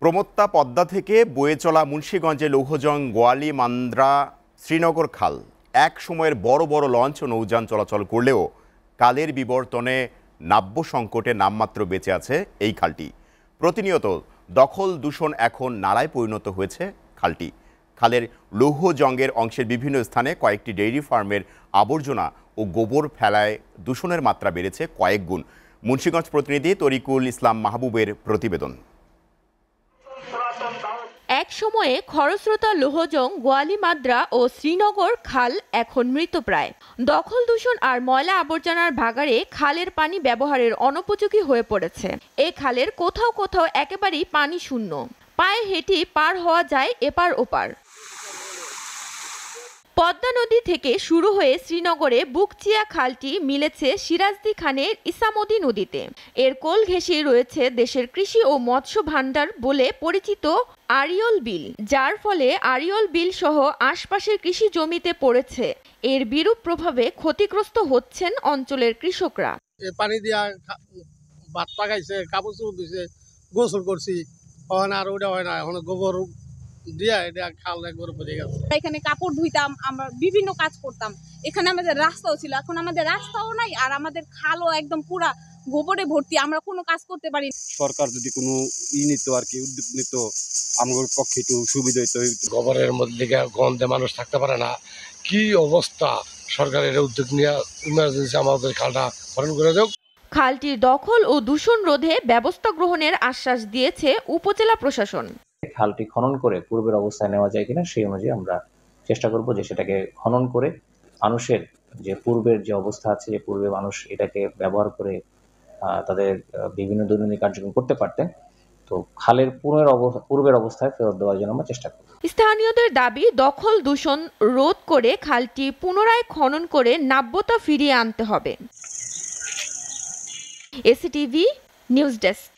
প্রমত্তা পদ্মা থেকে বয়ে চলা মুন্সিগঞ্জে লৌহজং গোয়ালি মান্দ্রা শ্রীনগর খাল এক সময়ের বড় বড় লঞ্চ ও নৌযান চলাচল করলেও কালের বিবর্তনে নাব্য সংকটে নামমাত্র বেঁচে আছে এই খালটি। প্রতিনিয়ত দখল দূষণ এখন নালায় পরিণত হয়েছে খালটি। খালের লৌহজংয়ের অংশের বিভিন্ন স্থানে কয়েকটি ডেইরি ফার্মের আবর্জনা ও গোবর ফেলায় দূষণের মাত্রা বেড়েছে কয়েক গুণ। মুন্সিগঞ্জ প্রতিনিধি তরিকুল ইসলাম মাহবুবের প্রতিবেদন। এক সময়ে খরস্রোতা লৌহজং গোয়ালি মাদ্রা ও শ্রীনগর খাল এখন মৃতপ্রায়। দখল দূষণ আর ময়লা আবর্জনার ভাগাড়ে খালের পানি ব্যবহারের অনুপযোগী হয়ে পড়েছে। এ খালের কোথাও কোথাও একেবারেই পানি শূন্য, পায়ে হেঁটে পার হওয়া যায় এপার ওপার। পদ্মা নদী থেকে শুরু হয়ে শ্রীনগরে বুকচিয়া খালটি মিলেছে সিরাজদি খানের ইসামতি নদীতে। এর কোল ঘেঁষে রয়েছে দেশের কৃষি ও মৎস্য ভাণ্ডার বলে পরিচিত আড়িয়ল বিল, যার ফলে আড়িয়ল বিল সহ আশপাশের কৃষি জমিতে পড়েছে। এর বিরূপ প্রভাবে ক্ষতিগ্রস্ত হচ্ছেন অঞ্চলের কৃষকরা। পানি দিয়া ভাত পাকাইছে, কাপড় চোপড় দিছে, গোসল করছি, আর ওটা হয় না, এখন গোবর এখানে কাপড় ধুইতাম, আমরা বিভিন্ন কাজ করতাম। এখানে আমাদের রাস্তাও ছিল, এখন আমাদের রাস্তাও নাই, আর আমাদের খালও একদম পুরা গোবরে ভর্তি, আমরা কোনো কাজ করতে পারি। সরকার যদি কোনো নিত আর কি, উদ্যোগ নিত, আমার পক্ষে একটু সুবিধা হইতো। গোবরের মধ্যে গন্ধে মানুষ থাকতে পারে না, কি অবস্থা। সরকারের উদ্যোগ নিয়ে ইমার্জেন্সি আমাদের খালটা খনন করে দেব। খালটির দখল ও দূষণ রোধে ব্যবস্থা গ্রহণের আশ্বাস দিয়েছে উপজেলা প্রশাসন। খালটি খনন করে পূর্বের অবস্থায় নেওয়া যায় কিনা সেই অনুযায়ী আমরা চেষ্টা করব যে সেটাকে খনন করে মানুষের যে পূর্বের যে অবস্থা আছে, যে পূর্বে মানুষ এটাকে ব্যবহার করে তাদের বিভিন্ন দৈনন্দিন কার্যক্রম করতে পারতেন, তো খালের পূর্বের অবস্থায় ফেরত দেওয়ার জন্য আমরা চেষ্টা করব। স্থানীয়দের দাবি, দখল দূষণ রোধ করে খালটি পুনরায় খনন করে নাব্যতা ফিরিয়ে আনতে হবে। এসিটিভি নিউজ ডেস্ক।